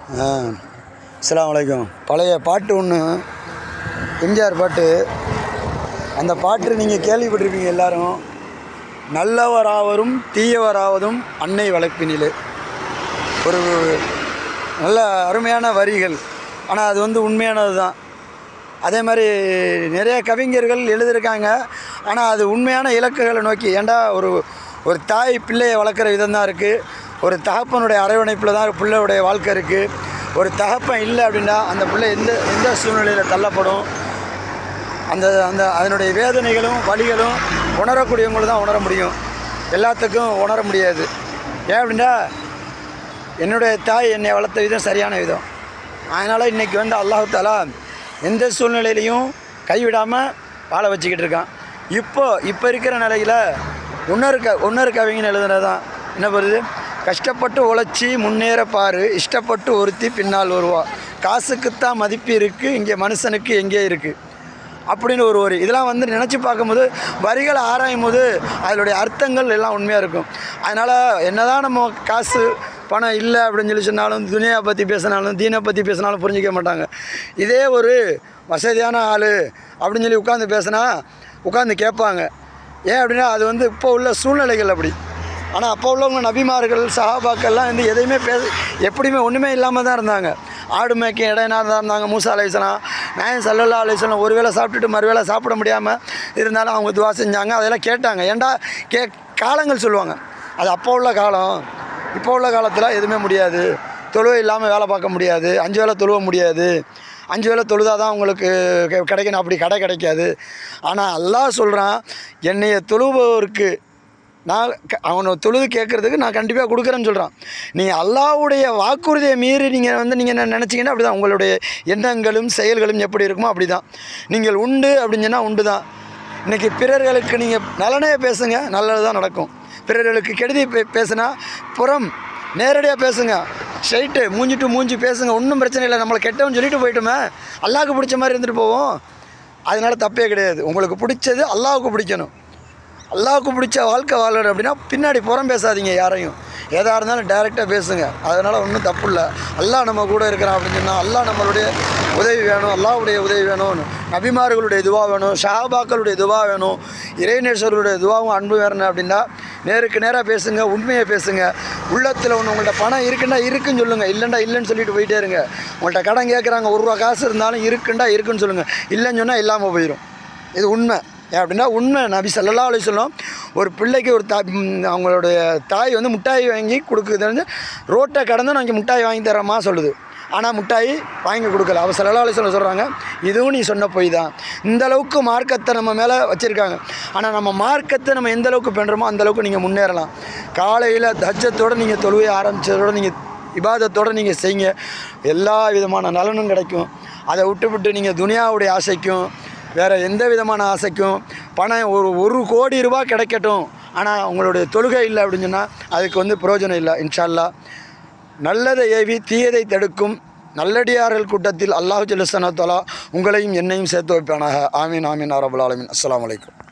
அஸ்ஸலாமு அலைக்கும். பழைய பாட்டு ஒன்று, எம்ஜிஆர் பாட்டு. அந்த பாட்டு நீங்கள் கேள்விப்பட்டிருப்பீங்க எல்லாரும். நல்லவராவதும் தீயவராவதும் அன்னை வளர்ப்பினிலே. ஒரு நல்ல அருமையான வரிகள். ஆனால் அது உண்மையானது தான். அதே மாதிரி நிறைய கவிஞர்கள் எழுதியிருக்காங்க. ஆனால் அது உண்மையான இலக்குகளை நோக்கி. ஏண்டா ஒரு தாய் பிள்ளையை வளர்க்குற விதம் தான் இருக்குது. ஒரு தகப்பனுடைய அரவணைப்பில் தான் பிள்ளையுடைய வாழ்க்கை இருக்குது. ஒரு தகப்பன் இல்லை அப்படின்னா அந்த பிள்ளை எந்த சூழ்நிலையில் தள்ளப்படும். அதனுடைய வேதனைகளும் வலிகளும் உணரக்கூடியவங்களும் தான் உணர முடியும். எல்லாத்துக்கும் உணர முடியாது. ஏன் அப்படின்னா என்னுடைய தாய் என்னை வளர்த்த விதம் சரியான விதம். அதனால் இன்றைக்கி அல்லாஹ் தஆலா எந்த சூழ்நிலையிலையும் கைவிடாமல் வாழ வச்சுக்கிட்டு இருக்கான். இப்போ இருக்கிற நிலையில் ஒன்னொரு கவிஞன் எழுதுனது தான் என்ன வருது, கஷ்டப்பட்டு உழைச்சி முன்னேற பாரு, இஷ்டப்பட்டு ஒருத்தி பின்னால் வருவா, காசுக்குத்தான் மதிப்பு இருக்குது, இங்கே மனுஷனுக்கு எங்கே இருக்குது அப்படின்னு ஒரு வரி. இதெல்லாம் நினச்சி பார்க்கும்போது, வரிகளை ஆராயும் போது அதனுடைய அர்த்தங்கள் எல்லாம் உண்மையாக இருக்கும். அதனால் என்ன தான் நம்ம காசு பணம் இல்லை அப்படின்னு சொல்லி சொன்னாலும், துனியா பற்றி பேசினாலும், தீனை பற்றி பேசினாலும் புரிஞ்சிக்க மாட்டாங்க. இதே ஒரு வசதியான ஆள் அப்படின்னு சொல்லி உட்காந்து பேசினா உட்காந்து கேட்பாங்க. ஏன் அப்படின்னா அது இப்போ உள்ள சூழ்நிலைகள் அப்படி. ஆனால் அப்போ உள்ளவங்க நபிமார்கள் சஹாபாக்கள்லாம் எதையுமே எப்படியுமே ஒன்றுமே இல்லாமல் தான் இருந்தாங்க. ஆடு மேய்க்க இடையினா தான் இருந்தாங்க. மூசா அலைஹிஸ்ஸலாம், நாயகம் ஸல்லல்லாஹு அலைஹி வஸல்லம் ஒரு வேளை சாப்பிட்டுட்டு மறுவேளை சாப்பிட முடியாமல் இருந்தாலும் அவங்க துவா செஞ்சாங்க. அதெல்லாம் கேட்டாங்க. ஏண்டா காலங்கள் சொல்லுவாங்க. அது அப்போ உள்ள காலம். இப்போ உள்ள காலத்தில் எதுவுமே முடியாது. தொழுவை இல்லாமல் வேலை பார்க்க முடியாது. 5 வேளை தொழுவ முடியாது. 5 வேளை தொழுதாக தான் உங்களுக்கு கிடைக்கணும். அப்படி கிடைக்காது. ஆனால் அல்லாஹ் சொல்கிறான், என்னைய தொழுபவருக்கு நான் அவனை தொழுது கேட்குறதுக்கு நான் கண்டிப்பாக கொடுக்குறேன்னு சொல்கிறான். நீங்கள் அல்லாஹ்வுடைய வாக்குறுதியை மீறி நீங்கள் நினச்சிங்கன்னா அப்படி தான். உங்களுடைய எண்ணங்களும் செயல்களும் எப்படி இருக்குமோ அப்படி தான். நீங்கள் உண்டு அப்படின்னு சொன்னால் உண்டு தான். இன்றைக்கி பிறர்களுக்கு நீங்கள் நலனே பேசுங்க, நல்லது தான் நடக்கும். பிறர்களுக்கு கெடுதி பேசுனா நேரடியாக பேசுங்க. ஸ்ட்ரைட்டு மூஞ்சி பேசுங்க. ஒன்றும் பிரச்சனை இல்லை. நம்மளை கெட்டவன்னு சொல்லிட்டு போயிட்டோமே, அல்லாஹ்வுக்கு பிடிச்ச மாதிரி இருந்துட்டு போவோம். அதனால் தப்பே கிடையாது. உங்களுக்கு பிடிச்சது அல்லாஹ்வுக்கு பிடிக்கணும். அல்லாஹ்வுக்கு பிடிச்ச வாழ்க்கை வாழணும் அப்படின்னா பின்னாடி பேசாதீங்க யாரையும். எதாக இருந்தாலும் டைரெக்டாக பேசுங்க. அதனால் ஒன்றும் தப்பு இல்லை. அல்லாஹ் நம்ம கூட இருக்கிறான் அப்படின்னு சொன்னால் அல்லாஹ் நம்மளுடைய உதவி வேணும். அல்லாஹ்வுடைய உதவி வேணும். நபிமார்களுடைய துவா வேணும். ஷஹாபாக்களுடைய துவா வேணும். இறைநேசர்களுடைய துவாவும் அன்பு வேணும். அப்படின்னா நேருக்கு நேராக பேசுங்க, உண்மையை பேசுங்க. உள்ளத்தில் உங்கள்கிட்ட பணம் இருக்குன்னா இருக்குன்னு சொல்லுங்கள், இல்லைண்டா இல்லைன்னு சொல்லிட்டு போயிட்டே இருங்க. உங்கள்கிட்ட கடன் கேட்குறாங்க, 1 ரூபா காசு இருந்தாலும் இருக்குன்னு சொல்லுங்கள். இல்லைன்னு சொன்னால் இல்லாமல் போயிடும். இது உண்மை. ஏன் அப்படின்னா உண்மை. நபி ஸல்லல்லாஹு அலைஹி வஸல்லம் ஒரு பிள்ளைக்கு அவங்களுடைய தாய் மிட்டாய் வாங்கி கொடுக்குது. ரோட்டை கடந்து நான் இங்கே மிட்டாய் வாங்கி தரமா சொல்லுது. ஆனால் மிட்டாய் வாங்கி கொடுக்கல. அவர் ஸல்லல்லாஹு அலைஹி வஸல்லம் சொல்கிறாங்க, இதுவும் நீ சொன்ன போய் தான். இந்தளவுக்கு மார்க்கத்தை நம்ம மேலே வச்சுருக்காங்க. ஆனால் நம்ம மார்க்கத்தை நம்ம எந்தளவுக்கு பண்ணுறோமோ அந்தளவுக்கு நீங்கள் முன்னேறலாம். காலையில் தஜ்ஜத்தோடு நீங்கள் தொழுவை ஆரம்பித்ததோடு நீங்கள் இபாதத்தோடு நீங்கள் செய்யுங்க. எல்லா விதமான நலனும் கிடைக்கும். அதை விட்டு நீங்கள் துனியாவுடைய ஆசைக்கும் வேறு எந்த விதமான ஆசைக்கும் பணம் ஒரு கோடி ரூபா கிடைக்கட்டும், ஆனால் உங்களுடைய தொழுகை இல்லை அப்படின்னு சொன்னால் அதுக்கு பிரயோஜனம் இல்லை. இன்ஷா அல்லாஹ் நல்லதை ஏவி தீயதை தடுக்கும் நல்லடியார்கள் கூட்டத்தில் அல்லாஹ் ஜல்ல ஷஅனஹு வ தஆலா உங்களையும் என்னையும் சேர்த்து வைப்பானாக. ஆமீன் ஆமீன் யா ரப்பல் ஆலமீன். அஸ்ஸலாமு அலைக்கும்.